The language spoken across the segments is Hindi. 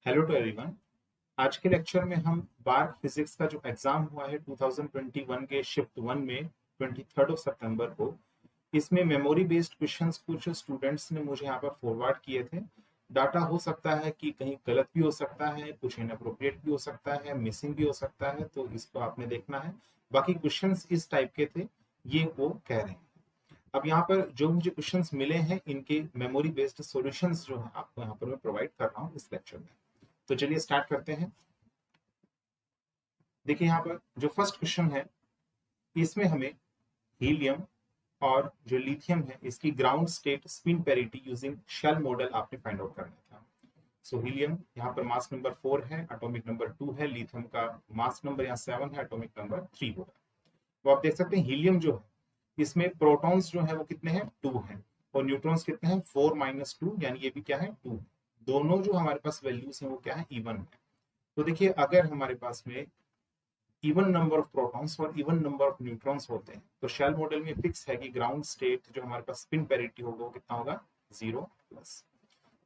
Hello to everyone. आज के लेक्चर में हम बार्क फिजिक्स का जो एग्जाम हुआ है 2021 के शिफ्ट वन में 23 को, इसमें मेमोरी बेस्ड क्वेश्चंस कुछ स्टूडेंट्स ने मुझे यहाँ पर फॉरवर्ड किए थे। डाटा हो सकता है कि कहीं गलत भी हो सकता है, कुछ इनअप्रोप्रिएट भी हो सकता है, मिसिंग भी हो सकता है, तो इसको आपने देखना है। बाकी क्वेश्चंस इस टाइप के थे, ये वो कह रहे हैं। अब यहाँ पर जो मुझे क्वेश्चंस मिले हैं, इनके मेमोरी बेस्ड सॉल्यूशंस जो है आपको यहाँ पर मैं प्रोवाइड कर रहा हूँ इस लेक्चर में। तो चलिए स्टार्ट करते हैं। देखिए यहाँ पर जो फर्स्ट क्वेश्चन है, इसमें हमें हीलियम और जो लिथियम है इसकी ground state spin parity using shell model आपने फाइंड आउट करना था। सो हीलियम यहाँ पर मास नंबर 4 है, एटॉमिक नंबर 2 है, लिथियम का मास नंबर यहाँ 7 है, एटॉमिक नंबर 3 होगा। तो आप देख सकते हैं हीलियम जो है इसमें प्रोटॉन्स जो है वो कितने हैं, 2 हैं, और न्यूट्रॉन्स कितने हैं, 4 - 2, यानी ये भी क्या है, 2 है। दोनों जो हमारे पास वैल्यूज हैं वो क्या है, इवन है। तो देखिए अगर हमारे पास में इवन नंबर ऑफ प्रोटॉन्स और इवन नंबर ऑफ न्यूट्रॉन्स होते हैं तो शेल मॉडल में फिक्स है कि ग्राउंड स्टेट जो हमारे पास स्पिन पैरिटी होगा वो कितना होगा, 0+।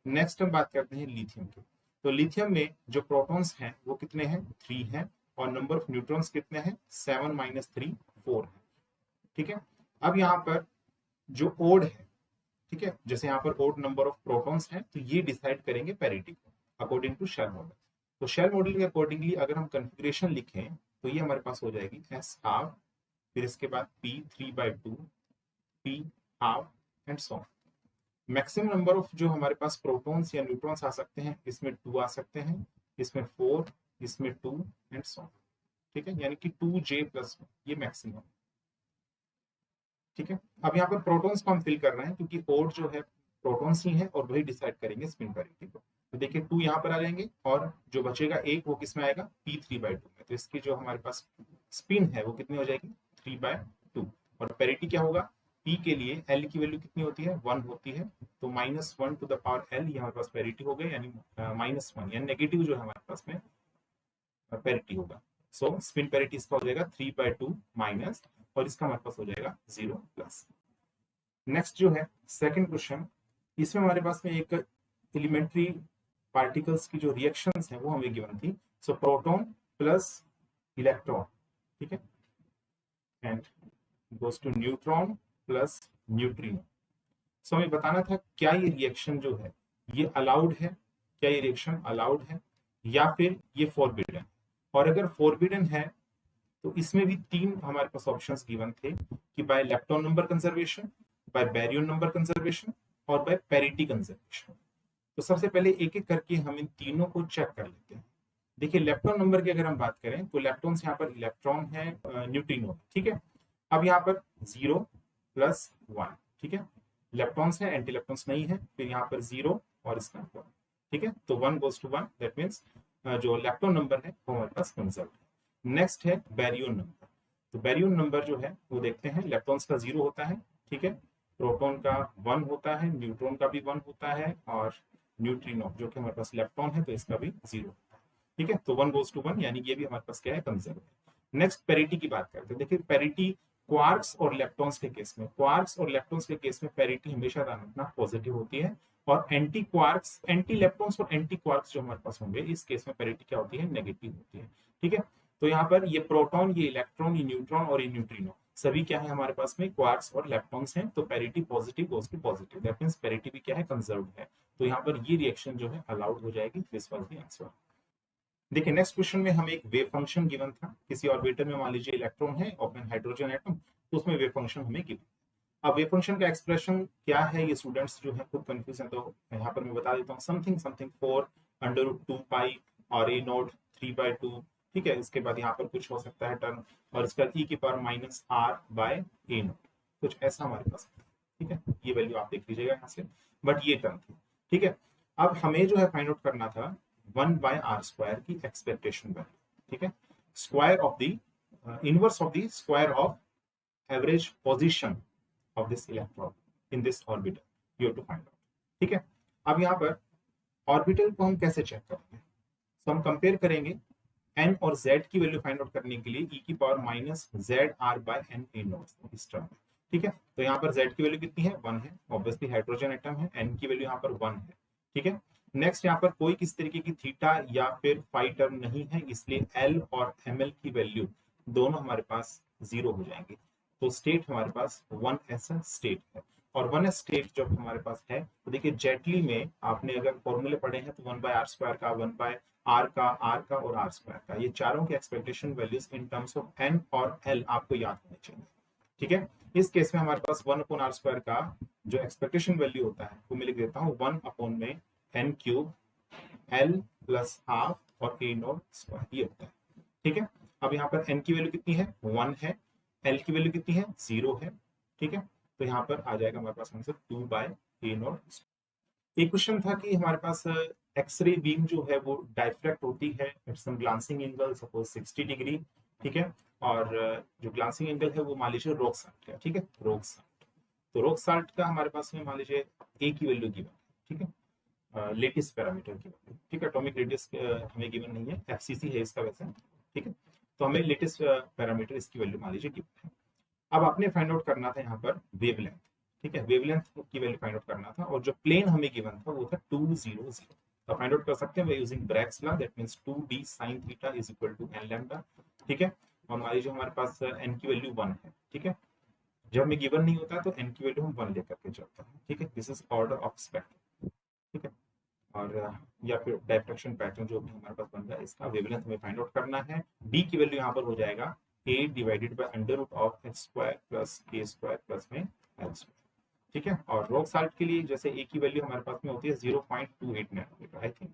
नेक्स्ट हम बात करते हैं लिथियम की। तो लिथियम में जो प्रोटॉन्स हैं वो कितने हैं, 3 हैं, और नंबर ऑफ न्यूट्रॉन्स कितने हैं, 7 - 3 4 है। ठीक है। अब यहाँ पर जो ओड है, ठीक है, जैसे यहाँ पर ओड नंबर ऑफ प्रोटॉन्स हैं तो ये डिसाइड करेंगे पैरिटी को अकॉर्डिंग टू शेल मॉडल। तो शेल मॉडल के अकॉर्डिंगली अगर हम कन्फिग्रेशन लिखें तो ये हमारे पास हो जाएगी S12, फिर इसके बाद P3/2, P12 and so on. Maximum number of जो हमारे पास प्रोटॉन्स या न्यूट्रॉन्स आ सकते हैं, इसमें 2 आ सकते हैं, इसमें 4, इसमें 2 एंड सो ऑन। ठीक है, यानी कि 2J+1 ये मैक्सिमम। ठीक है। अब यहाँ पर प्रोटॉन्स को हम फिल कर रहे हैं क्योंकि ओड जो है प्रोटॉन्स ही है और वही डिसाइड करेंगे स्पिन पैरिटी को। तो देखिए 2 यहाँ पर आ जाएंगे और जो बचेगा एक वो किसमें आएगा, P3/2 में। तो इसकी जो हमारे पास स्पिन है वो कितनी हो जाएगी, 3/2। और पैरिटी क्या होगा, P के लिए L की वैल्यू कितनी होती है, 1 होती है, तो -1 ये हमारे पास पैरिटी हो गई, यानी -1 यानी नेगेटिव जो है हमारे पास में पैरिटी होगा। सो स्पिन पैरिटी इसका हो जाएगा 3/2 माइनस, और इसका हमारे पास हो जाएगा 0+। नेक्स्ट जो है सेकंड क्वेश्चन, इसमें हमारे पास में एक एलिमेंट्री पार्टिकल्स की जो रिएक्शंस हैं वो हमें गिवन थी। सो प्रोटॉन प्लस इलेक्ट्रॉन, ठीक है, and goes to neutron plus neutrino. So हमें बताना था क्या ये रिएक्शन जो है ये अलाउड है, क्या ये रिएक्शन अलाउड है या फिर ये फॉरबिडन। और अगर फॉरबिडन है तो इसमें भी 3 हमारे पास ऑप्शंस गिवन थे कि by electron number conservation, by baryon number conservation और बाय पैरिटी कंजर्वेशन। तो सबसे पहले एक एक करके हम इन तीनों को चेक कर लेते हैं। देखिए इलेक्ट्रॉन नंबर की अगर हम बात करें तो इलेक्ट्रॉन्स यहाँ पर इलेक्ट्रॉन है, न्यूट्रिनो, ठीक है। अब यहाँ पर 0+1, ठीक है, इलेक्ट्रॉन्स है, एंटी इलेक्ट्रॉन्स नहीं है, फिर यहाँ पर 0 और इसका 1, ठीक है। तो 1 goes to 1, दैट मीन्स जो इलेक्ट्रॉन नंबर है वो हमारे पास कंजर्व है। नेक्स्ट है बैरियन नंबर। तो बैरियन नंबर जो है वो देखते हैं, इलेक्ट्रॉन्स का 0 होता है, ठीक है, प्रोटॉन का 1 होता है, न्यूट्रॉन का भी 1 होता है, और न्यूट्रिनो जो कि हमारे पास इलेक्ट्रॉन है तो इसका भी 0 होता है, ठीक है। तो 1 goes to 1 यानी ये भी हमारे पास क्या है, कंजर्व है। नेक्स्ट पैरिटी की बात करते हैं। देखिए पैरिटी क्वार्क्स और इलेक्ट्रॉन्स के केस में, क्वार्क्स और इलेक्ट्रॉन्स के केस में पैरिटी हमेशा ध्यान रखना पॉजिटिव होती है, और एंटी क्वार्क्स, एंटी इलेक्ट्रॉन्स और एंटी क्वार्क्स जो हमारे पास होंगे इस केस में पैरिटी क्या होती है, नेगेटिव होती है, ठीक है। तो यहाँ पर ये प्रोटॉन, ये इलेक्ट्रॉन, ये न्यूट्रॉन और ये न्यूट्रिनो सभी क्या है हमारे पास में, क्वार्क्स और इलेक्ट्रॉन्स हैं, तो parity positive goes to positive, that means parity भी क्या है, कंजर्व्ड है। तो यहाँ पर ये रिएक्शन जो है अलाउड हो जाएगी। This was the answer. देखिए नेक्स्ट क्वेश्चन में हमें एक वेव फंक्शन गिवन था। किसी ऑर्बिटर में मान लीजिए इलेक्ट्रॉन है और हाइड्रोजन एटम, तो उसमें वेव फंक्शन हमें गिवन। अब वेव फंक्शन का एक्सप्रेशन क्या है, ये स्टूडेंट्स जो है खुद कंफ्यूज है, तो यहाँ पर मैं बता देता हूँ, समथिंग समथिंग 4√2 पाई और a0 3/2, ठीक है। इसके बाद यहाँ पर कुछ हो सकता है टर्म, और इसका e⁻⁻r/a0, कुछ ऐसा हमारे पास है, ठीक है। ये वैल्यू आप देख लीजिएगा यहाँ से, बट ये टर्म थी, ठीक है। अब हमें जो है फाइंड आउट करना था 1/r² की एक्सपेक्टेशन वैल्यू, ठीक है, square of the inverse of the square of average position of this electron in this orbital, you have to find out, ठीक है। अब यहाँ पर ऑर्बिटल को हम कैसे चेक करेंगे, तो हम कंपेयर करेंगे n और z की वैल्यू फाइंड आउट करने के लिए e⁻⁻zr/n a0 इस टर्म में, ठीक है। तो यहाँ पर z की वैल्यू कितनी है, 1 है, ऑब्वियसली हाइड्रोजन एटम है, n की वैल्यू यहाँ पर 1 है, ठीक है। नेक्स्ट यहाँ पर कोई किस तरीके की थीटा या फिर फाई टर्म नहीं है, इसलिए एल और एम एल की वैल्यू दोनों हमारे पास जीरो हो जाएंगे। तो स्टेट हमारे पास वन एस स्टेट है। और वन एस स्टेट जब हमारे पास है तो देखिए जेटली में आपने अगर फॉर्मूले पढ़े हैं तो वन बाय आर स्क्वायर का, वन बाय आर का और आर स्क्वायर का, ये चारों के expectation values in terms of n और एल आपको याद होने चाहिए। ठीक है, इस केस में हमारे पास वन अपॉन आर स्क्वायर का जो एक्सपेक्टेशन वैल्यू होता है वो मैं लिख देता हूँ वन अपॉन में n cube l plus half और ए नॉट स्क्वायर, ये होता है। ठीक है, अब यहाँ पर एन की वैल्यू कितनी है, वन है। एल की वैल्यू कितनी है, जीरो है। ठीक है, तो यहाँ पर आ जाएगा हमारे पास answer two by a naught. एक क्वेश्चन था कि हमारे पास एक्सरे बीम जो है वो डाइफ्रैक्ट होती है at some glancing angle suppose 60 degree. ठीक है, और जो ग्लांसिंग एंगल है वो मान लीजिए रोक साल्ट है। ठीक है, रोक साल्ट, तो रोक साल्ट का हमारे पास में मान लीजिए ए की वैल्यू गिवन है। ठीक है, लेटेस्ट पैरामीटर की वैल्यू। ठीक है, एटॉमिक रेडियस हमें गिवन नहीं है, एफसीसी है इसका वैसे। ठीक है, तो हमें लेटेस्ट पैरामीटर इसकी वैल्यू मान लीजिए गिवन है। अब आपने फाइंड आउट करना था यहाँ पर वेवलेंथ। ठीक है, वेवलेंथ की वैल्यू फाइंड आउट करना था, और जो प्लेन हमें गिवन था वो था 200। तो फाइंड आउट कर सकते हैं using Bragg's law, that means 2d sin theta is equal to n lambda. ठीक है, और मान लीजिए हमारे पास n की वैल्यू 1 है। ठीक है, जब हमें गिवन नहीं होता है तो n की वैल्यू हम 1 लेकर के चलते हैं। ठीक है, this is order of spectrum. ठीक है, और या फिर डायफ्रैक्शन पैटर्न जो भी हमारे पास बन रहा है, इसका वेवलेंथ हमें फाइंड आउट करना है। d की वैल्यू यहाँ पर हो जाएगा a divided by under root of h square plus k square plus में l स्क्वायर। ठीक है, और रॉक साल्ट के लिए जैसे ए की वैल्यू हमारे पास में होती है 0.28 नैनोमीटर आई थिंक।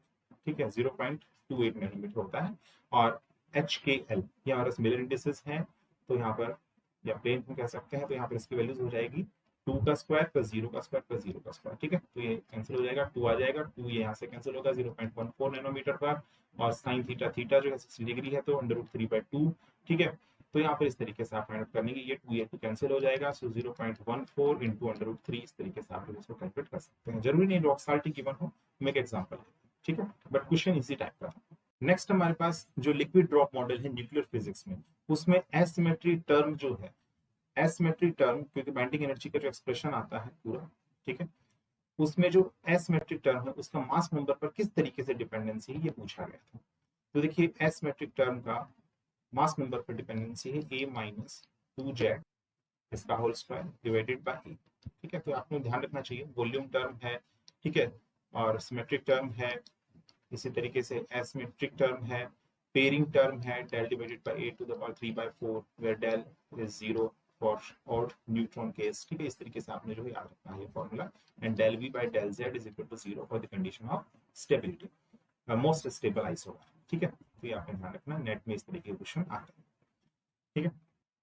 ठीक है, 0.28 नैनोमीटर होता है। और एच के एल ये हमारे पास मिलर इंडिसेस हैं, तो यहाँ पर या प्लेन हम कह सकते हैं, तो यहाँ पर इसकी वैल्यूज हो जाएगी 2 का स्क्वायर प्लस 0 का स्क्वायर प्लस 0 का स्क्वायर। ठीक है, तो ये कैंसिल हो जाएगा, 2 आ जाएगा, 2 ये यहाँ से कैंसिल होगा 0.14 नैनोमीटर पर। और साइन थीटा, थीटा जो है 60 डिग्री है, तो अंडर रूट 3/2। ठीक है, तो यहाँ पर इस तरीके से आप फाइंड आउट करने की, ये 2 कैंसिल हो जाएगा, सो 0.14 इंटू अंडर रूट 3, इस तरीके से आप इसको कैलकुलेट कर सकते हैं। जरूरी नहीं रॉक साल्ट ही गिवन हो, मैं एक एग्जांपल है। ठीक है, बट क्वेश्चन इसी टाइप का था। नेक्स्ट हमारे पास जो लिक्विड ड्रॉप मॉडल है न्यूक्लियर फिजिक्स में, उसमें एसिमेट्री टर्म जो है, एसिमेट्री टर्म, क्योंकि बाइंडिंग एनर्जी का जो एक्सप्रेशन आता है पूरा, ठीक है, उसमें जो एसिमेट्रिक टर्म है उसका मास नंबर पर किस तरीके से डिपेंडेंसी है, ये पूछा गया था। तो देखिए एसिमेट्रिक टर्म का मास नंबर पर डिपेंडेंसी है a माइनस 2z इसका whole square divided by e। ठीक है, तो आपको ध्यान रखना चाहिए वॉल्यूम टर्म है। ठीक है, और सिमेट्रिक टर्म है, इसी तरीके से एसिमेट्रिक टर्म है, पेयरिंग टर्म है, del divided by a to the power 3/4 where del is 0 for odd neutron case. ठीक है, इस तरीके से आपने जो है याद रखना है ये formula. And del v by del z is equal to 0 for the condition of stability, most stable isomer. ठीक है, तो ये आपने ध्यान रखना, नेट में इस तरीके के क्वेश्चन आते हैं। ठीक है,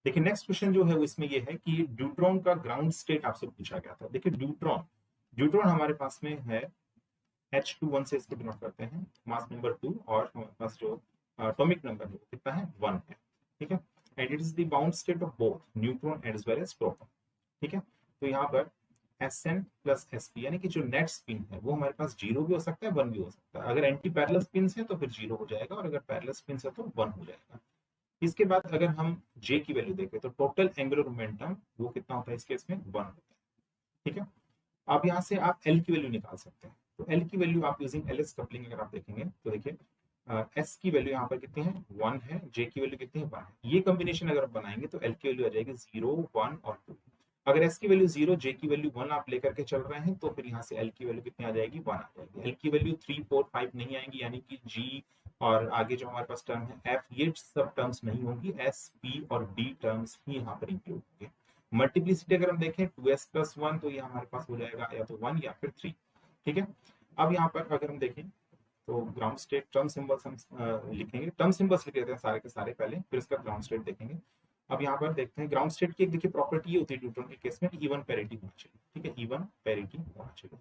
देखिए नेक्स्ट क्वेश्चन जो है वो इसमें ये है कि ड्यूट्रॉन का ग्राउंड स्टेट आपसे पूछा गया था। देखिए ड्यूट्रॉन, ड्यूट्रॉन हमारे पास में है H21 से इसको डिनोट करते हैं, मास नंबर 2, और हमारे पास जो एटॉमिक नंबर है वो कितना है, 1 है। ठीक है, and it is the bound state of both neutron as well as proton. ठीक है, तो यहाँ पर Sn प्लस Sp यानी कि जो नेट स्पिन है वो हमारे पास 0 भी हो सकता है, 1 भी हो सकता है। अगर एंटी पैरेलल स्पिन है तो फिर 0 हो जाएगा, और अगर पैरेलल स्पिन है तो 1 हो जाएगा। इसके बाद अगर हम J की वैल्यू देखें तो टोटल एंगुलर मोमेंटम वो कितना होता है, इस केस में 1 होता है। ठीक है, अब यहाँ से आप L की वैल्यू निकाल सकते हैं। तो L की वैल्यू आप यूजिंग LS कपलिंग अगर आप देखेंगे तो देखिए S की वैल्यू यहाँ पर कितनी है, 1 है, J की वैल्यू कितनी है, 1 है। ये कॉम्बिनेशन अगर आप बनाएंगे तो L की वैल्यू आ जाएगी 0, 1 और 2। अगर S की वैल्यू 0, J की वैल्यू 1 आप लेकर के चल रहे हैं तो फिर यहाँ से L की वैल्यू कितनी आ जाएगी, 1 आ जाएगी। L की वैल्यू 3, 4, 5 नहीं आएंगी, यानी कि G और आगे जो हमारे पास टर्म है F, ये सब टर्म्स नहीं होंगी, S, P और D टर्म्स ही यहाँ पर इंक्लूड होंगे। मल्टीप्लिसिटी अगर हम देखें 2s प्लस 1, तो ये हमारे पास हो जाएगा या तो 1 या फिर 3। ठीक है, अब यहाँ पर अगर हम देखें तो ग्राउंड स्टेट टर्म सिंबल्स हम लिखेंगे, टर्म सिंबल्स लिख देते हैं सारे के सारे पहले, फिर इसका ग्राउंड स्टेट देखेंगे। अब यहाँ पर देखते हैं ग्राउंड स्टेट की एक देखिए प्रॉपर्टी ये होती है न्यूट्रॉन के केस में कि इवन पैरिटी होना चाहिए। ठीक है, इवन पैरिटी होना चाहिए।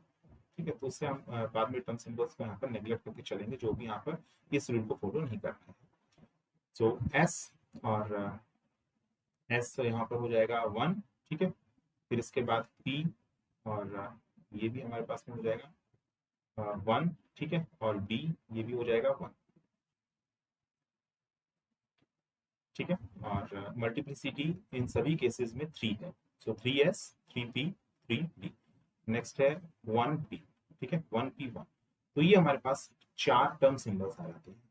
ठीक है, तो उससे हम बाद में टर्म सिंबल्स को यहाँ पर नेग्लेक्ट करके चलेंगे, जो भी यहाँ पर इस रूल को फॉलो नहीं करना है। सो एस और एस यहाँ पर हो जाएगा 1। ठीक है, फिर इसके बाद P और ये भी हमारे पास में हो जाएगा 1। ठीक है, और D ये भी हो जाएगा 1। ठीक है, और मल्टीप्लिसिटी इन सभी केसेस में 3 है, सो 3s 3p 3d। नेक्स्ट है 1p। ठीक है, 1p 1। तो ये हमारे पास 4 टर्म सिंबल्स आ जाते हैं।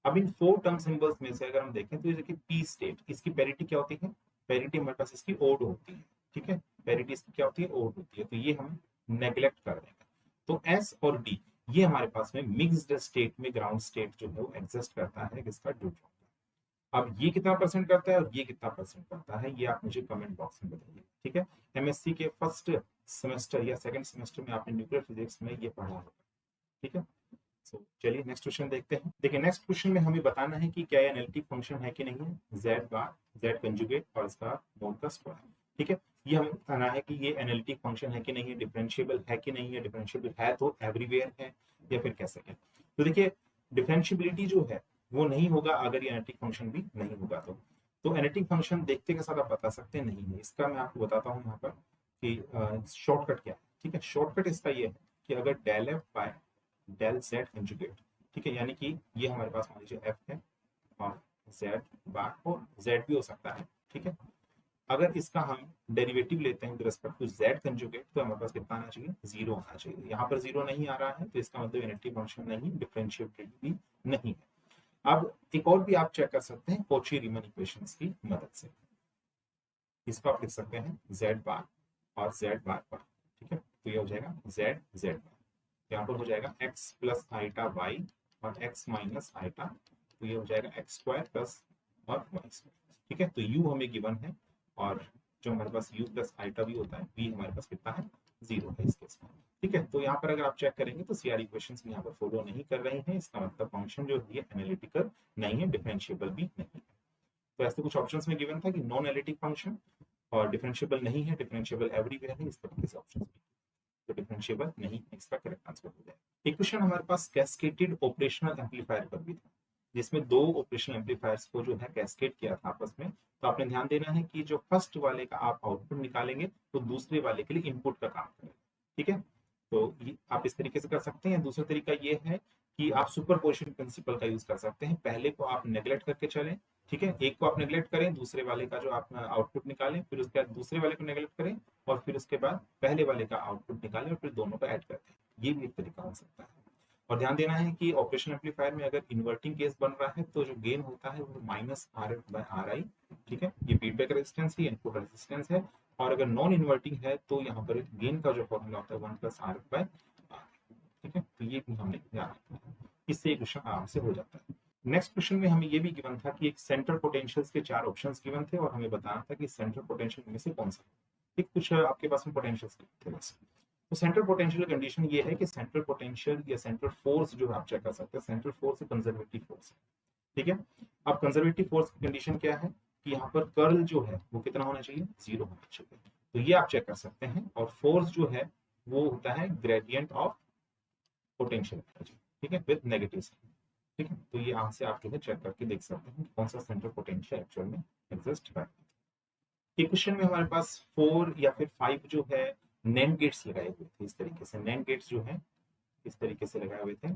अब इन 4 टर्म सिंबल्स में से अगर हम देखें तो ये देखिए पी स्टेट, इसकी पैरिटी क्या होती है, पैरिटी हमारे पास इसकी ओड होती है, ठीक है, पैरिटी इसकी क्या होती है, ओड होती है, तो ये हम नेग्लेक्ट कर देंगे। तो एस और डी ये हमारे पास में मिक्स्ड स्टेट में ग्राउंड स्टेट जो है वो एग्जिस्ट करता है किसका, ड्यूट्रॉन का। अब ये कितना परसेंट करता है और ये कितना परसेंट करता है, ये आप मुझे कमेंट बॉक्स में बताइए, ठीक है। एमएससी के फर्स्ट सेमेस्टर या सेकंड सेमेस्टर में आपने न्यूक्लियर फिजिक्स में ये पढ़ा होगा, ठीक है। सो चलिए नेक्स्ट क्वेश्चन देखते हैं। देखिए नेक्स्ट क्वेश्चन में हमें बताना है कि क्या ये एनालिटिक फंक्शन है कि नहीं है, जेड बार, जेड कंजुगेट और इसका मोड का स्क्वायर, ठीक है। ये हमें बताना है कि ये एनालिटिक फंक्शन है कि नहीं है, डिफरेंशिएबल है कि नहीं है, डिफरेंशिएबल है तो एवरीवेयर है या फिर कैसे है। तो देखिए डिफरेंशिएबिलिटी जो है वो नहीं होगा अगर ये एनालिटिक फंक्शन भी नहीं होगा तो एनालिटिक फंक्शन देखते के साथ आप बता सकते हैं नहीं है। इसका मैं आपको बताता हूँ यहाँ पर कि शॉर्टकट क्या है, ठीक है। शॉर्टकट इसका ये है कि अगर del F by del Z conjugate, ठीक है, यानी कि ये हमारे पास मान लीजिए एफ है और जेड बार और जेड भी हो सकता है, ठीक है। अगर इसका हम डेरिवेटिव लेते हैं with respect to Z conjugate तो हमारे पास कितना आना चाहिए, 0 आना चाहिए। यहाँ पर 0 नहीं आ रहा है तो इसका मतलब एनालिटिक फंक्शन नहीं, डिफरेंशिएबिलिटी भी नहीं है। अब एक और भी आप चेक कर सकते हैं कॉची रीमन इक्वेशंस की मदद से। इसको आप लिख सकते हैं जेड बार और जेड बार पर, ठीक है, तो ये हो जाएगा जेड जेड बार, यहाँ पर हो जाएगा x प्लस आइटा वाई और x माइनस आइटा, तो ये हो जाएगा एक्स स्क्वायर प्लस और वाई स्क्वायर, ठीक है। तो u हमें गिवन है और जो हमारे पास u प्लस आइटा भी होता है v हमारे पास कितना है, 0 है इस केस में, ठीक है। तो यहाँ पर अगर आप चेक करेंगे तो सीआर इक्वेशंस में यहाँ पर फॉलो नहीं कर रहे हैं, इसका मतलब फंक्शन जो है एनालिटिकल नहीं है, डिफरेंशिएबल भी नहीं है। तो ऐसे कुछ ऑप्शंस में गिवन था कि नॉन एनालिटिक फंक्शन और डिफरेंशिएबल नहीं है, डिफरेंशिएबल एवरीवेयर है, इस तरीके से ऑप्शंस भी, तो डिफरेंशिएबल नहीं है इसका करेक्ट आंसर हो जाएगा। एक क्वेश्चन हमारे पास कैस्केटेड ऑपरेशनल एम्पलीफायर पर भी था, जिसमें 2 ऑपरेशनल एम्पलीफायर्स को जो है कैस्केड किया था आपस में। तो आपने ध्यान देना है कि जो फर्स्ट वाले का आप आउटपुट निकालेंगे तो दूसरे वाले के लिए इनपुट का काम करेगा, ठीक है। तो आप इस तरीके से कर सकते हैं। दूसरा तरीका ये है कि आप सुपरपोजिशन प्रिंसिपल का यूज कर सकते हैं, पहले को आप नेग्लेक्ट करके चलें, ठीक है, एक को आप नेग्लेक्ट करें, दूसरे वाले का जो आप आउटपुट निकालें, फिर उसके बाद दूसरे वाले को नेग्लेक्ट करें और फिर उसके बाद पहले वाले का आउटपुट निकालें और फिर दोनों को ऐड करते हैं, ये भी एक तरीका हो सकता है। और ध्यान देना है कि ऑपरेशन एम्पलीफायर में अगर इन्वर्टिंग केस बन रहा है तो जो गेन होता है वो minus R F by R I, ठीक है, ये फीडबैक रेजिस्टेंस है, इनपुट रेजिस्टेंस है। और अगर नॉन इन्वर्टिंग है तो यहाँ पर गेन का जो फॉर्मूला होता है 1 plus R F by R, ठीक है। तो ये भी हमने ध्यान रखना है, इससे क्वेश्चन आराम से हो जाता है। नेक्स्ट क्वेश्चन में हमें ये भी गिवन था कि एक सेंट्रल पोटेंशियल्स के 4 ऑप्शंस गिवन थे और हमें बताना था कि सेंट्रल पोटेंशियल में से कौन सा, ठीक, कुछ आपके पास में पोटेंशियल्स थे वैसे। तो सेंट्रल पोटेंशियल कंडीशन ये है कि सेंट्रल पोटेंशियल या सेंट्रल फोर्स जो आप चेक कर सकते हैं, सेंट्रल फोर्स कंजर्वेटिव फोर्स है, ठीक है। अब कंजर्वेटिव फोर्स की कंडीशन क्या है कि यहाँ पर कर्ल जो है वो कितना होना चाहिए, 0 होना चाहिए, तो ये आप चेक कर सकते हैं। और फोर्स जो है वो होता है ग्रेडियंट ऑफ पोटेंशियल एनर्जी, ठीक है, विद नेगेटिव साइन, ठीक है। तो ये यहाँ से आप जो है चेक करके देख सकते हैं कौन सा सेंट्रल पोटेंशियल एक्चुअल में एग्जिस्ट करता है। एक क्वेश्चन में हमारे पास 4 या फिर 5 जो है नैंड गेट्स लगाए हुए थे, इस तरीके से नैंड गेट्स जो है इस तरीके से लगाए हुए थे।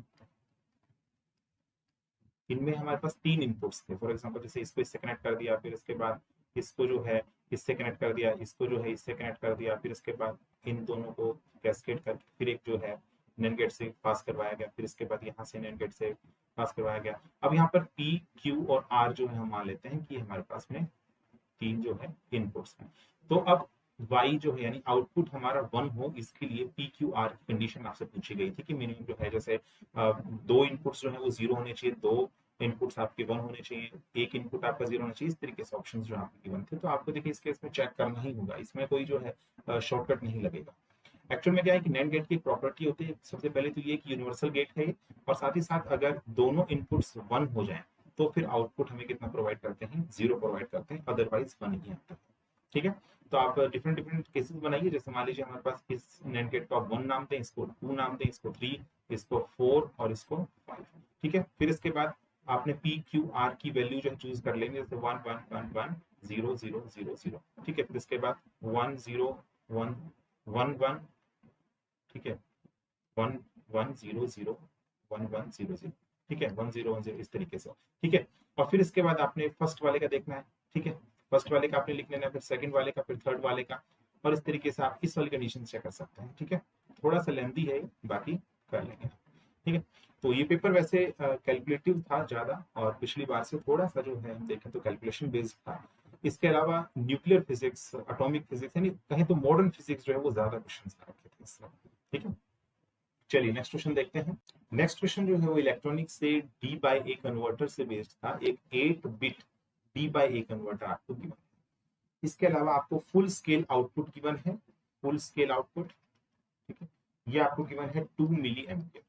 इनमें हमारे पास 3 इनपुट्स थे, फॉर एग्जांपल जैसे इसको इससे कनेक्ट कर दिया, फिर इसके बाद इसको जो है इससे कनेक्ट कर दिया, इसको जो है इससे कनेक्ट कर दिया, फिर इसके बाद इन दोनों को कैस्केड करके फिर एक जो है नैंड गेट से पास करवाया गया, फिर इसके बाद यहाँ से नैंड गेट से पास करवाया गया। अब यहाँ पर P, Q और R जो है हम मान लेते हैं कि हमारे पास में 3 जो है इनपुट्स हैं। तो अब y जो है यानी आउटपुट हमारा 1 हो, इसके लिए PQR की कंडीशन आपसे पूछी गई थी कि मिनिमम जो है जैसे 2 इनपुट्स जो है वो 0 होने चाहिए, 2 इनपुट्स आपके 1 होने चाहिए, एक इनपुट आपका 0 होना चाहिए, इस तरीके से ऑप्शंस जो आपके गिवन थे। तो आपको देखिए इस केस में चेक करना ही होगा, इसमें कोई जो है शॉर्टकट नहीं लगेगा। एक्चुअल में क्या है कि नैंड गेट की प्रॉपर्टी होती है सबसे पहले तो ये कि यूनिवर्सल गेट है और साथ ही साथ अगर दोनों इनपुट्स 1 हो जाएं तो फिर आउटपुट हमें कितना प्रोवाइड करते हैं, 0 प्रोवाइड करते हैं, अदरवाइज 1 ही आता है, ठीक है। तो आप डिफरेंट डिफरेंट केसेस बनाइए, जैसे मान लीजिए हमारे पास इस नैंड गेट को आप 1 नाम दें, इसको 2 नाम दें, इसको 3, इसको 4 और इसको 5, ठीक है। फिर इसके बाद आपने पी क्यू आर की वैल्यू जो है चूज कर लेंगे, जैसे 1 1 1 1 0 0 0 0, ठीक है। फिर इसके बाद 1 0 1 1 1, ठीक है, 1 1 0 0 1 1 0 0, ठीक है, 1 0 1 0, इस तरीके से, ठीक है। और फिर इसके बाद आपने फर्स्ट वाले का देखना है, ठीक है, फर्स्ट वाले का आपने लिख लेना है, फिर सेकंड वाले का, फिर थर्ड वाले का, और इस तरीके से आप इस वाली कंडीशन चेक कर सकते हैं, ठीक है। थोड़ा सा लेंथी है, बाकी कर लेंगे। ठीक है। तो ये पेपर वैसे कैलकुलेटिव था ज्यादा, और पिछली बार से थोड़ा सा जो है हम देखें तो कैलकुलेशन बेस्ड था। इसके अलावा न्यूक्लियर फिजिक्स, एटॉमिक फिजिक्स, यानी कहीं तो मॉडर्न फिजिक्स जो है वो ज्यादा क्वेश्चन आ रखे थे इस साल। ठीक है, चलिए नेक्स्ट क्वेश्चन देखते हैं। नेक्स्ट क्वेश्चन जो है वो इलेक्ट्रॉनिक से डी बाई ए कन्वर्टर से बेस्ड था। एक 8 bit D by A converter आपको गिवन है। इसके अलावा आपको फुल स्केल आउटपुट गिवन है, फुल स्केल आउटपुट। ठीक है, ये आपको गिवन है 2 milli ampere.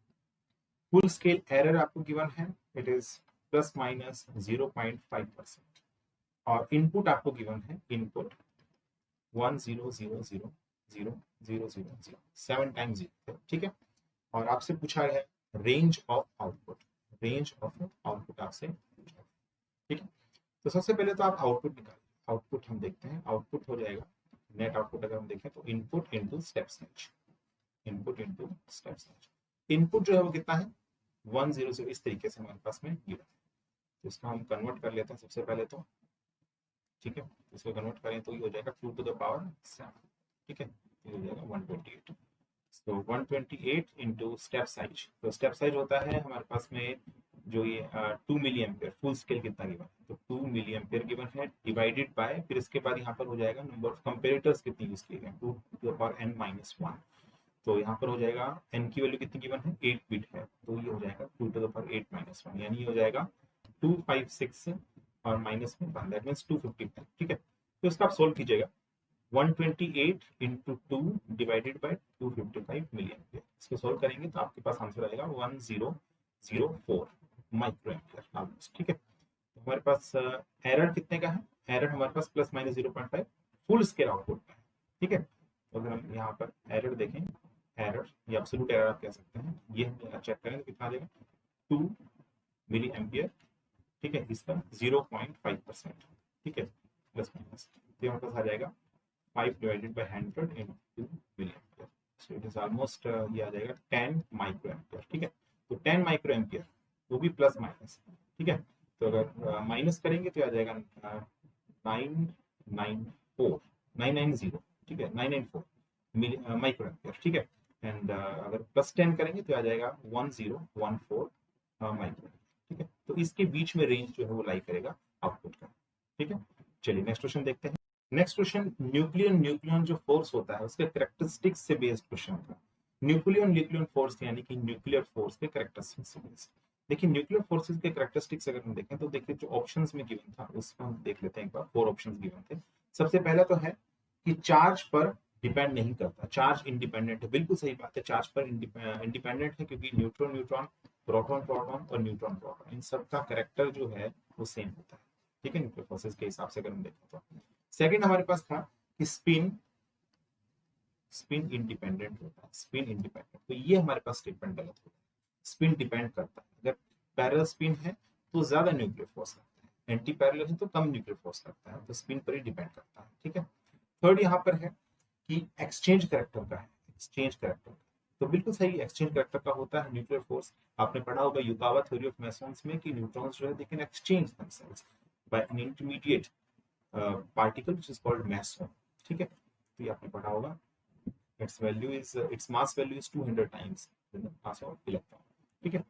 Full scale error आपको गिवन है, इट इज प्लस माइनस 0.5%। और इनपुट आपको गिवन है, इनपुट 10000000 7 टाइम्स 0। ठीक है, और आपसे पूछा है range of output, range of output आपसे पूछा है। ठीक है, तो सबसे पहले तो आप आउटपुट निकालिए। आउटपुट हम देखते हैं, आउटपुट हो जाएगा नेट आउटपुट। अगर हम देखें तो input into step size, input into step size. Input जो है वो कितना है 100, इस तरीके से हमारे पास में गिवन है। तो इसको हम कन्वर्ट कर लेते हैं सबसे पहले तो। ठीक है, इसको कन्वर्ट करें तो ये हो जाएगा 2 टू द पावर 7। ठीक है, ये हो जाएगा 128। तो 128 इंटू स्टेप साइज। तो स्टेप साइज होता है हमारे पास में जो ये 2 मिली एम्पियर। फुल स्केल कितना गिवन है, तो 2 मिली एम्पियर गिवन है, डिवाइडेड बाय, फिर इसके बाद यहाँ पर हो जाएगा नंबर ऑफ कंपेरेटर्स कितनी यूज किए गए, 2 टू द पावर n-1। तो यहाँ पर हो जाएगा n की वैल्यू कितनी गिवन है, 8 बिट है, तो ये हो जाएगा 2 टू द पावर 8-1, यानी ये हो जाएगा 256 और माइनस में 1, दैट मीन्स 255। ठीक है, तो इसका आप सोल्व कीजिएगा। 128 into 2 divided by 255 milli ampere. इसको सोल्व करेंगे तो आपके पास आंसर आएगा 1004 माइक्रो एम्पियर ऑलमोस्ट। ठीक है, तो हमारे पास एरर कितने का है, एरर हमारे पास plus minus 0.5 full scale output का है। ठीक है, तो अगर हम यहाँ पर एरर देखें, एरर या एब्सोल्यूट एरर आप कह सकते हैं, ये हम चेक करें तो कितना आ जाएगा 2 मिली एम्पियर। ठीक है, इसका 0.5%। ठीक है, प्लस माइनस, तो हमारे पास आ जाएगा 5 divided by 100 into milli ampere. So it is almost ये आ जाएगा 10 माइक्रो एम्पियर। ठीक है, तो 10 माइक्रो एम्पियर, वो भी प्लस माइनस। ठीक है, तो अगर माइनस करेंगे तो आ जाएगा 994 990। ठीक है, 994 मिली माइक्रो एम्पियर। ठीक है, एंड अगर प्लस 10 करेंगे तो आ जाएगा 1014 माइक्रो। ठीक है, तो इसके बीच में रेंज जो है वो लाई करेगा आउटपुट का। ठीक है, चलिए नेक्स्ट क्वेश्चन देखते हैं। नेक्स्ट क्वेश्चन न्यूक्लियन न्यूक्लियन जो फोर्स होता है उसके कैरेक्टरिस्टिक्स से बेस्ड क्वेश्चन था। न्यूक्लियन न्यूक्लियन फोर्स यानी कि न्यूक्लियर फोर्स के कैरेक्टरिस्टिक्स से बेस्ड। देखिए न्यूक्लियर फोर्सेस के कैरेक्टरिस्टिक्स अगर हम देखें तो देखिए जो ऑप्शंस में गिवन था उसको हम देख लेते हैं एक बार। 4 ऑप्शंस गिवन थे। सबसे पहला तो है कि चार्ज पर डिपेंड नहीं करता, चार्ज इंडिपेंडेंट है। बिल्कुल सही बात है, चार्ज पर इंडिपेंडेंट है क्योंकि न्यूट्रॉन न्यूट्रॉन, प्रोटॉन प्रोटॉन और न्यूट्रॉन प्रोटॉन, इन सब का कैरेक्टर जो है वो सेम होता है। ठीक है, न्यूक्लियर फोर्सेस के हिसाब से अगर हम देखें तो। सेकंड हमारे पास था कि स्पिन, स्पिन इंडिपेंडेंट होता है, स्पिन इंडिपेंडेंट। तो ये हमारे पास स्टेटमेंट गलत होता है। स्पिन डिपेंड करता है। अगर पैरेलल स्पिन है तो ज्यादा न्यूक्लियर फोर्स लगता है, एंटी पैरेलल है तो कम न्यूक्लियर फोर्स लगता है, तो स्पिन पर ही डिपेंड करता है। ठीक है, थर्ड यहाँ पर है कि एक्सचेंज करेक्टर का है, एक्सचेंज करेक्टर। तो बिल्कुल सही, एक्सचेंज करेक्टर का होता है न्यूक्लियर फोर्स। आपने पढ़ा होगा युकावा थ्योरी ऑफ मेसन्स में कि न्यूट्रॉन्स जो है they can exchange themselves by an intermediate particle which is called meson. ठीक है, तो ये आपने पढ़ा होगा। its value is its mass value is 200 times the mass of electron. ठीक है,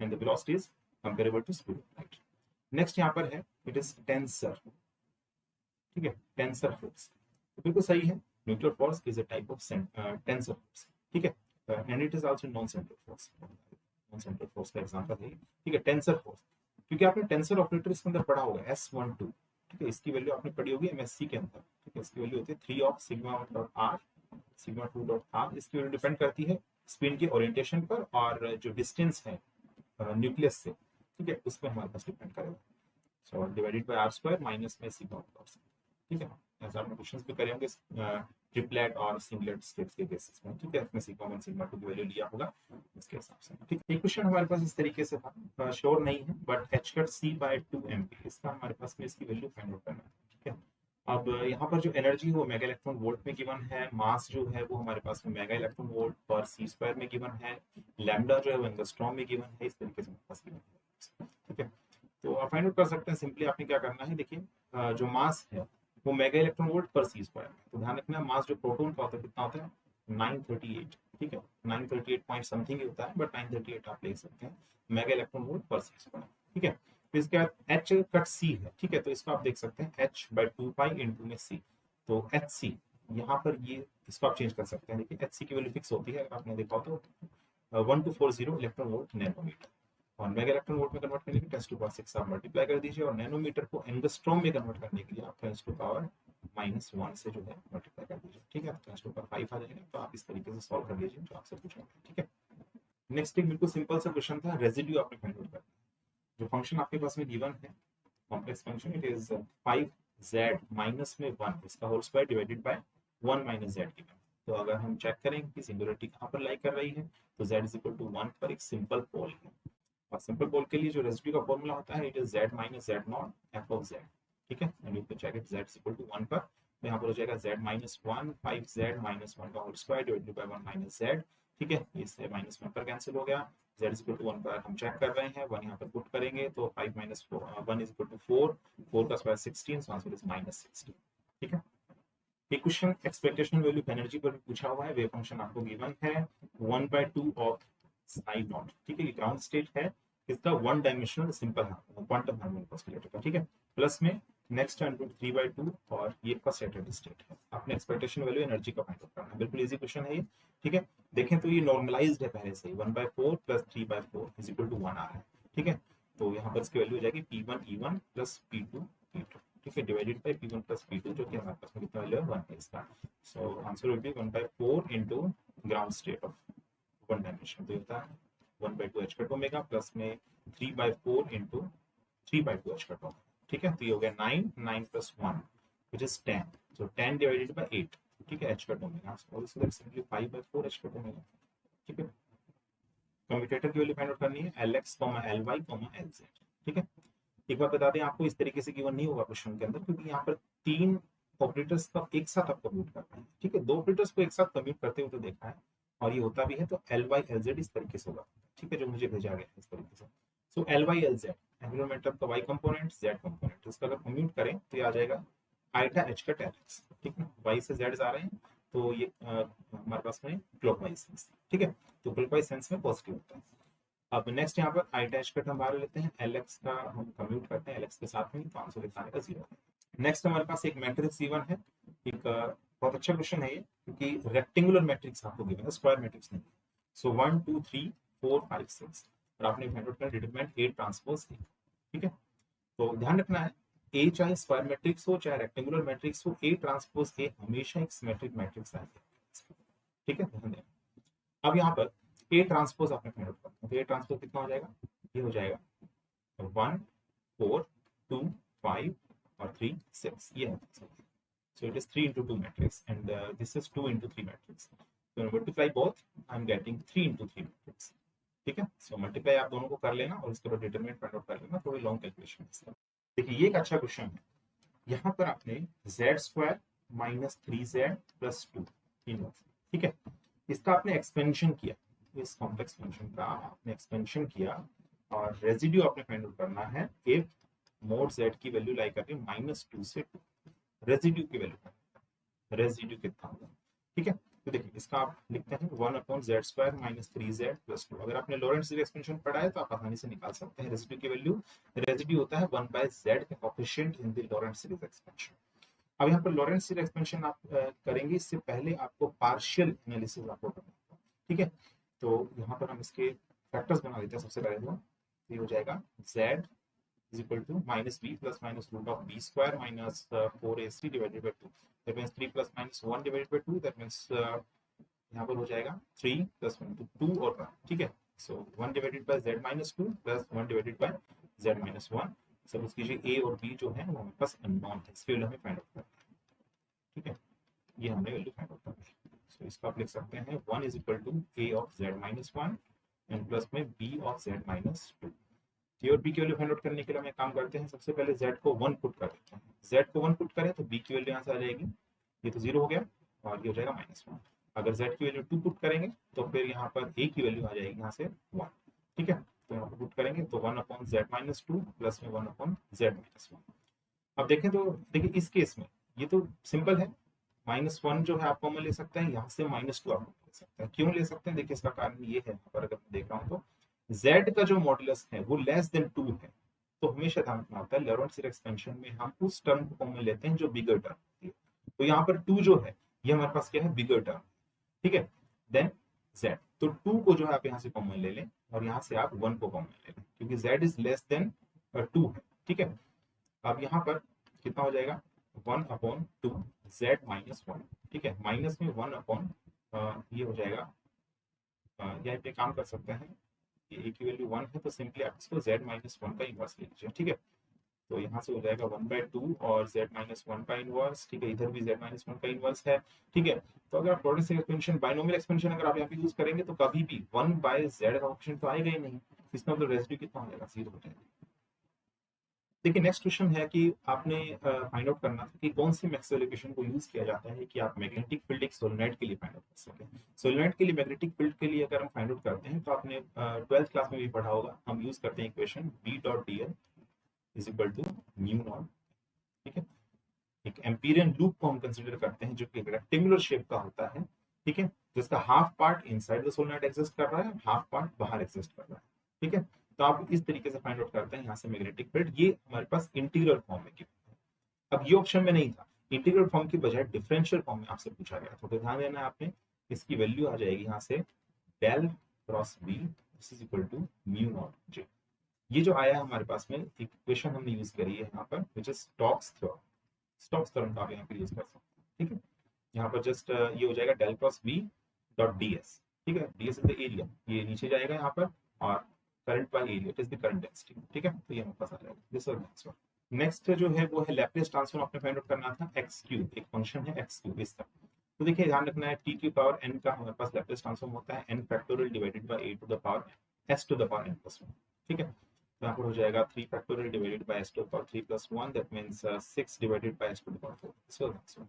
and the velocity is comparable to speed of light. Next यहाँ पर है इट इज टेंसर। ठीक है, टेंसर फोर्स, तो बिल्कुल सही है। Nuclear force is a type of tensor force. ठीक है, and it is also known central force, non central force का एग्जांपल है। ठीक है, टेंसर फोर्स, क्योंकि आपने टेंसर ऑपरेटर इसके अंदर पढ़ा होगा S12। ठीक है, इसकी वैल्यू आपने पढ़ी होगी MSc के अंदर। ठीक है, इसकी वैल्यू होती है 3 of sigma 1 dot r sigma 2 dot r। इसकी वैल्यू डिपेंड करती है स्पिन के ओरिएंटेशन पर और जो डिस्टेंस है न्यूक्लियस से। ठीक है, उस पर हमारे पास डिपेंड करेगा। So divided by r square minus में सिग्मा डॉट। ठीक है, ऐसा आपने क्वेश्चंस भी करे होंगे ट्रिपलेट और सिंगलेट स्टेप्स के बेसिस में। ठीक है, अपने सिग्मा 1 सिग्मा 2 की वैल्यू लिया होगा इसके हिसाब से। ठीक है, एक क्वेश्चन हमारे पास इस तरीके से था, श्योर नहीं है but h cut c by 2 mp, इसका हमारे पास में इसकी वैल्यू फाइंड आउट करना है। ठीक है, अब यहाँ पर जो एनर्जी है वो मेगा इलेक्ट्रॉन वोल्ट में गिवन है, मास जो है वो हमारे पास में मेगा इलेक्ट्रॉन वोल्ट पर सी स्क्वायर में गिवन है, लैम्डा जो है वो एंगस्ट्रॉम में गिवन है, इस तरीके से हमारे पास गिवन है। ठीक है, तो आप फाइंड आउट कर सकते हैं सिंपली। आपने क्या करना है, देखिए जो मास है वो मेगा इलेक्ट्रॉन वोल्ट पर सी स्क्वायर में, तो ध्यान रखना मास जो प्रोटॉन का होता है कितना होता है 938 ठीक है, 938 पॉइंट समथिंग ही होता है, बट 938 आप ले सकते हैं मेगा इलेक्ट्रॉन वोल्ट पर सेकंड। ठीक है, फिर इसके बाद एच कट सी है। ठीक है, तो इसको आप देख सकते हैं एच बाई 2 पाई इंटू में सी, तो एच सी यहाँ पर ये इसको आप चेंज कर सकते हैं। देखिए एच सी की वैल्यू फिक्स होती है, अगर आपने देखा हो तो 1240 इलेक्ट्रॉन वोल्ट नैनोमीटर, और मेगा इलेक्ट्रॉन वोल्ट में कन्वर्ट करने के लिए 10⁻6 आप मल्टीप्लाई कर दीजिए, और नैनोमीटर को एंगस्ट्रॉम में कन्वर्ट करने के लिए आप 10⁻⁻1 से जो है मल्टीप्लाई कर दीजिए। ठीक है, 10⁻5 आ जाएगा, तो आप इस तरीके से सॉल्व कर लीजिए जो आपसे पूछा गया। ठीक है, नेक्स्ट एक बिल्कुल सिंपल सा क्वेश्चन था, रेजिड्यू आपने फाइंड आउट करना है। जो फंक्शन आपके पास में गिवन है complex function, it is 5z minus में 1 इसका whole square divided by 1 minus z given. तो अगर हम चेक करें कि सिंगुलरिटी कहाँ पर लाई कर रही है, तो z इज इक्वल टू 1 पर एक सिंपल पोल है, और सिंपल पोल के लिए जो रेसिड्यू का फॉर्मूला होता है it is z minus z naught f of z। ठीक है, and you can check it z is equal to 1 पर, तो यहाँ पर हो जाएगा z माइनस 1 5z माइनस 1 का whole square divided by 1 minus z। ठीक है, इससे माइनस 1 पर कैंसिल हो गया, z इज इक्वल टू 1 पर हम चेक कर रहे हैं, 1 यहाँ पर पुट करेंगे तो 5 माइनस 1 इज इक्वल टू 4 का square 16, so answer is minus 16। ठीक है, एक question expectation value of energy पर पूछा हुआ है, वेव फंक्शन आपको गिवन है 1/2 ऑफ साई नॉट। ठीक है, ग्राउंड स्टेट है इसका, one dimensional simple quantum harmonic oscillator का। ठीक है, प्लस में नेक्स्ट 3/2, और ये फर्स्ट सेटेड स्टेट है। आपने एक्सपेक्टेशन वैल्यू एनर्जी का फाइंड आउट करना है, बिल्कुल इजी क्वेश्चन है ये। ठीक है, देखें तो ये नॉर्मलाइज्ड है पहले से ही, 1/4 प्लस 3/4 इज इक्वल टू 1 आ रहा है। ठीक है, तो यहाँ पर इसकी वैल्यू हो जाएगी P1 E1 plus P2 E2। ठीक है, divided by P1 plus P2, जो कि हमारे पास में कितना वैल्यू है 1 है इसका। So answer will be 1/4 into ground state of one dimension, तो होता है 1/2 h कट ओमेगा प्लस में 3/4 इनटू 3/2 h कट ओमेगा। ठीक है, तो ये हो गया 9 plus 1 which is 10, so 10 divided by 8। ठीक है, h कट ओमेगा, और इसके बाद सिंपली 5/4 h कट ओमेगा। ठीक है, कम्यूटेटर की वैल्यू फाइंड आउट करनी है Lx, Ly, Lz। ठीक है, एक बात बता दें आपको, इस तरीके से गिवन नहीं होगा क्वेश्चन के अंदर, क्योंकि यहाँ पर 3 ऑपरेटर्स का एक साथ आप कम्यूट करना है। ठीक है, 2 ऑपरेटर्स को एक साथ कम्यूट करते हुए तो देखा है, और ये होता भी है, तो Ly Lz इस तरीके से होगा। ठीक है, जो मुझे भेजा गया इस तरीके से। सो Ly Lz एंगुलर मोमेंटम का y कंपोनेंट z कंपोनेंट, इसका अगर कम्यूट करें तो ये आ जाएगा आइटा h का tan x। ठीक है, y से z आ रहे हैं, तो ये हमारे पास में क्लॉकवाइज सेंस। ठीक है, तो क्लॉकवाइज सेंस में पॉजिटिव होता है। अब नेक्स्ट यहाँ पर आई डैश कट हम बाहर लेते हैं, Lx का हम कम्यूट करते हैं Lx के साथ में, तो आंसर दिखाने का 0 है। नेक्स्ट हमारे पास एक मैट्रिक्स C1 है, एक बहुत अच्छा क्वेश्चन है ये, क्योंकि रेक्टेंगुलर मैट्रिक्स आपको गिवन है, स्क्वायर मैट्रिक्स नहीं। सो 1 2 3 4 5 6, और आपने फाइंड आउट करना डिटरमिनेंट A ट्रांसपोज A। ठीक है, तो ध्यान रखना है, A चाहे स्क्वायर मैट्रिक्स हो चाहे रेक्टेंगुलर मैट्रिक्स हो, A ट्रांसपोज A हमेशा एक सिमेट्रिक मैट्रिक्स आएगा। ठीक है, ध्यान दें। अब यहाँ पर A ट्रांसपोज आपने फाइंड आउट करना है, तो A ट्रांसपोज कितना हो जाएगा, ये हो जाएगा 1 4 2 5 और 3 6, ये है। So it is 3 into 2 matrix, and this is 2 into 3 matrix. So when I multiply both, I am getting 3 into 3 matrix. ठीक है, सो मल्टीप्लाई आप दोनों को कर लेना, और इसके बाद डिटरमिनेंट फाइंड आउट कर लेना, थोड़ी लॉन्ग कैलकुलेशन है। देखिए ये एक अच्छा क्वेश्चन है, यहाँ पर आपने z square minus 3z plus 2 inverse. ठीक है, इसका आपने एक्सपेंशन किया, इस कॉम्प्लेक्स फंक्शन का आपने एक्सपेंशन किया, और रेजिड्यू आपने फाइंड आउट करना है इफ मोड z की वैल्यू लाई करके -2 से 2, रेजिड्यू की वैल्यू, रेजिड्यू कितना होगा। ठीक है, तो देखिए इसका आप लिखते हैं 1/z square minus 3z plus 2। अगर आपने लॉरेंट्ज सीरीज एक्सपेंशन पढ़ा है तो आप आसानी से निकाल सकते हैं रेजिड्यू की वैल्यू। रेजिड्यू होता है 1/z का coefficient in the Laurent series expansion. अब यहाँ पर लॉरेंट्ज सीरीज एक्सपेंशन आप करेंगे, इससे पहले आपको पार्शियल एनालिसिस आपको करना होगा। ठीक है, तो यहाँ पर हम इसके फैक्टर्स बना देते हैं। सबसे पहले तो ये हो जाएगा z is equal to minus b plus minus root of b square minus 4ac divided by 2. That means 3 plus minus 1 divided by 2. That means यहाँ पर हो जाएगा 3 plus 1 to 2 और 1. ठीक है, so 1 divided by z minus 2 plus 1 divided by z minus 1. Suppose कीजिए a और b जो है वो हमारे पास अननोन है, इसकी वैल्यू हमें फाइंड आउट करना है। ठीक है, ये हमने वैल्यू फाइंड आउट करनी है। सो इसको आप लिख सकते हैं 1 is equal to a of z minus 1 and plus में b of z minus 2। ए और बी की वैल्यू फाइंड आउट करने के लिए हम एक काम करते हैं, सबसे पहले z को 1 पुट कर देते हैं। z को 1 पुट करें तो b की वैल्यू यहाँ से आ जाएगी, ये तो 0 हो गया, और ये हो जाएगा -1। अगर z की वैल्यू 2 पुट करेंगे तो फिर यहाँ पर a की वैल्यू आ जाएगी यहाँ से 1। ठीक है, तो यहाँ पर पुट करेंगे तो 1/z-2 प्लस में 1/z-1। अब देखें तो देखिए इस केस में ये तो सिंपल है, -1 जो है आप कॉमन ले सकते हैं, यहाँ से -2 आप ले सकते हैं। सकते हैं। क्यों ले सकते हैं, देखिए इसका कारण ये है, यहाँ पर अगर मैं देख रहा हूँ तो z का जो मॉड्यूलस है वो लेस देन 2 है, तो हमेशा ध्यान रखना होता है लेरोन-सीर एक्सपेंशन में हम उस टर्म को कॉमन लेते हैं जो बिगर टर्म होती है। तो यहाँ पर 2 जो है ये हमारे पास क्या है, बिगर टर्म, ठीक है। देन z, तो 2 को जो है आप यहाँ से कॉमन ले लें और यहाँ से आप 1 को कॉमन ले लें, क्योंकि z इज लेस देन 2 है, ठीक है। अब यहाँ पर कितना हो जाएगा, 1/2 z माइनस 1, ठीक है, माइनस में 1 ये हो जाएगा, यहाँ पे काम कर सकते हैं, ये a की वैल्यू 1 है तो सिंपली आप इसको z माइनस 1 का इनवर्स ले लीजिए, ठीक है। तो यहाँ से हो जाएगा 1/2 और z माइनस 1 का इनवर्स, ठीक है, इधर भी z माइनस 1 का इनवर्स है, ठीक है। तो अगर आप प्रोडक्ट एक्सपेंशन, बाइनोमियल एक्सपेंशन अगर आप यहाँ पे यूज करेंगे तो कभी भी 1/z का ऑप्शन तो आएगा ही नहीं, इसका मतलब रेसिड्यू कितना हो जाएगा, 0 हो जाएगा। देखिए नेक्स्ट क्वेश्चन है कि आपने फाइंड आउट करना था कि कौन सी मैक्सवेल इक्वेशन को यूज किया जाता है कि आप मैग्नेटिक फील्ड एक सोलेनॉइड के लिए फाइंड आउट कर सकें। सोलेनॉइड के लिए मैग्नेटिक फील्ड के लिए अगर हम फाइंड आउट करते हैं तो आपने 12th क्लास में भी पढ़ा होगा, हम यूज करते हैं equation B.dl is equal to mu naught, ठीक है। एक एम्पीरियन लूप को हम कंसीडर करते हैं जो कि रेक्टेंगुलर शेप का होता है, ठीक है, जिसका half part inside the solenoid exist कर रहा है, हाफ पार्ट बाहर एग्जिस्ट कर रहा है, ठीक है। तो आप इस तरीके से फाइंड आउट करते हैं यहाँ से मैग्नेटिक फील्ड, ये हमारे पास इंटीग्रल फॉर्म में गिवन है। अब ये ऑप्शन में नहीं था, इंटीग्रल फॉर्म की बजाय डिफरेंशियल फॉर्म में आपसे पूछा गया था, तो ध्यान देना है आपने, इसकी वैल्यू आ जाएगी यहाँ से del cross B is equal to mu naught J. ये जो आया है हमारे पास में एक इक्वेशन हमने यूज करी है यहाँ पर, which is Stokes theorem. Stokes theorem का आप यहाँ पर यूज कर सकते हैं, ठीक है। यहाँ पर जस्ट ये हो जाएगा del cross B dot D S, ठीक है, D S is the area, ये नीचे जाएगा यहाँ पर, और current by area it is the current density, ठीक है। तो ये हमारे पास आ जाएगा दिस और नेक्स्ट वन। नेक्स्ट जो है वो है लैप्लेस ट्रांसफॉर्म, आपने फाइंड आउट करना था एक्स क्यूब, एक फंक्शन है एक्स क्यूब इसका। तो देखिए ध्यान रखना है t की पावर n का हमारे पास लैप्लेस ट्रांसफॉर्म होता है n factorial divided by a to the power s to the power n plus 1, ठीक है। तो यहाँ पर हो जाएगा 3 factorial divided by s to the power 3 plus 1, that means 6 divided by s to the power 4। So next one,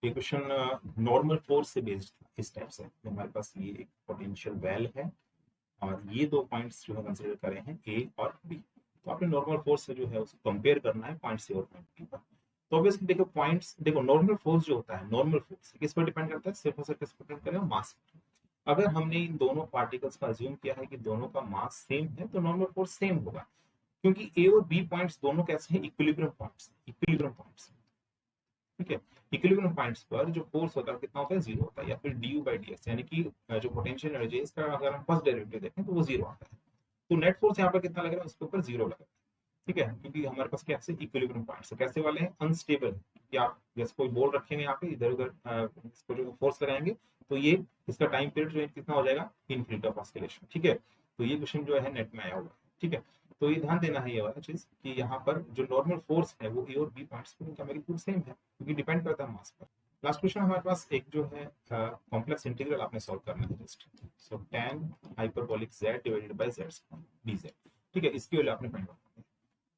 ये क्वेश्चन नॉर्मल फोर्स से बेस्ड इस टाइप से, हमारे पास ये एक पोटेंशियल वेल है और ये दो पॉइंट्स जो है कंसीडर करें हैं ए और बी, तो आपने नॉर्मल फोर्स से जो है उसको कंपेयर करना है पॉइंट सी और पॉइंट बी पर। तो ऑब्वियसली देखो पॉइंट्स, देखो नॉर्मल फोर्स जो होता है, नॉर्मल फोर्स किस पर डिपेंड करता है, सिर्फ और सिर्फ किस पर डिपेंड करेगा, मास पर। अगर हमने इन दोनों पार्टिकल्स का अज्यूम किया है कि दोनों का मास सेम है तो नॉर्मल फोर्स सेम होगा, क्योंकि ए और बी पॉइंट्स दोनों कैसे हैं, इक्विलिब्रियम पॉइंट्स, इक्विलिब्रियम पॉइंट्स, ठीक है। इक्विलिब्रियम पॉइंट्स पर जो फोर्स होता है कितना होता है, 0 होता है, या फिर du by dx, यानी कि जो पोटेंशियल एनर्जी है इसका अगर हम फर्स्ट डेरिवेटिव देखें तो वो 0 आता है। तो नेट फोर्स यहाँ पर कितना लग रहा है, उसके ऊपर 0 लग रहा है, ठीक है, क्योंकि हमारे पास क्या है, इक्विलिब्रियम पॉइंट्स कैसे वाले हैं, अनस्टेबल, कि आप जैसे कोई बॉल रखेंगे यहाँ पे, इधर उधर इसको जो फोर्स लगाएंगे तो ये इसका टाइम पीरियड जो है कितना हो जाएगा, इनफिनिटी ऑफ ऑस्किलेशन, ठीक है। तो ये क्वेश्चन जो है नेट में आया हुआ है, ठीक है। तो ये ध्यान देना है ये वाला चीज कि यहाँ पर जो नॉर्मल फोर्स है वो ए और बी पॉइंट्स पर उनका मैग्नीट्यूड सेम है, क्योंकि डिपेंड करता है मास पर। लास्ट क्वेश्चन हमारे पास एक जो है कॉम्प्लेक्स इंटीग्रल आपने सॉल्व करना है just, so tan hyperbolic z divided by z dz, ठीक है, इसकी वैल्यू आपने फाइंड आउट करनी है।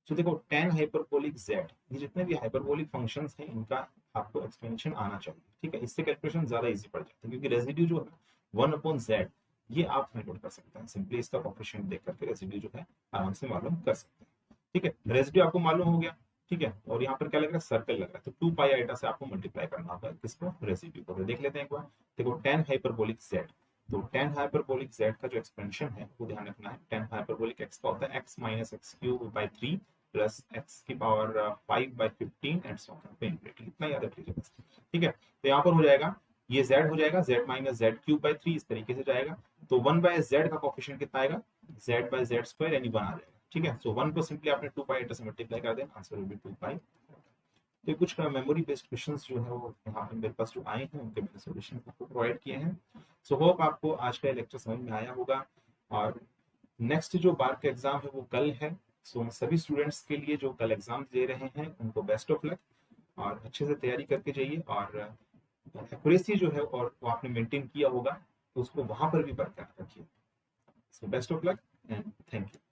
तो देखो tan हाइपरबोलिक z, ये जितने भी हाइपरबोलिक फंक्शंस हैं इनका आपको एक्सपेंशन आना चाहिए, ठीक है, इससे कैलकुलेशन ज्यादा इजी पड़ जाता है, क्योंकि रेसिड्यू जो है 1/z ये आप फाइंड आउट कर सकते हैं, सिंपली इसका कोएफिशिएंट देख करके रेसिड्यू जो है आराम से मालूम कर सकते हैं, ठीक है। रेसिड्यू आपको मालूम हो गया, ठीक है, और यहाँ पर क्या लग रहा है, सर्कल लग रहा है, तो 2 पाई आइटा से आपको मल्टीप्लाई करना होगा किसको, रेसिड्यू को। देख लेते हैं एक बार, देखो tan हाइपरबोलिक z, तो tan हाइपरबोलिक z का जो एक्सपेंशन है वो ध्यान रखना है, tan हाइपरबोलिक x का होता है x minus x cube by 3 plus x की power 5 by 15 and so on पे इनफिनिटी, इतना याद रख लीजिए बस, ठीक है। तो यहाँ पर हो जाएगा ये z हो जाएगा z minus Z cube by 3, इस तरीके से जाएगा, तो 1/z का कोएफिशिएंट कितना आएगा, z बाई जेड स्क्वायर यानी 1 आ जाएगा, ठीक है। सो 1 को सिंपली आपने 2 पाई से मल्टीप्लाई कर दें, आंसर विल बी 2 पाई। तो कुछ मेमोरी बेस्ड क्वेश्चंस जो है वो यहाँ पे मेरे पास जो आए हैं उनके मैंने सॉल्यूशन आपको प्रोवाइड किए हैं। सो होप आपको आज का लेक्चर समझ में आया होगा, और नेक्स्ट जो बार का एग्जाम है वो कल है। सो सभी स्टूडेंट्स के लिए जो कल एग्जाम दे रहे हैं उनको बेस्ट ऑफ लक, और अच्छे से तैयारी करके जाइए, और एक्यूरेसी जो है और वो आपने मेंटेन किया होगा उसको वहां पर भी बरकरार रखिए। So best of luck and thank you.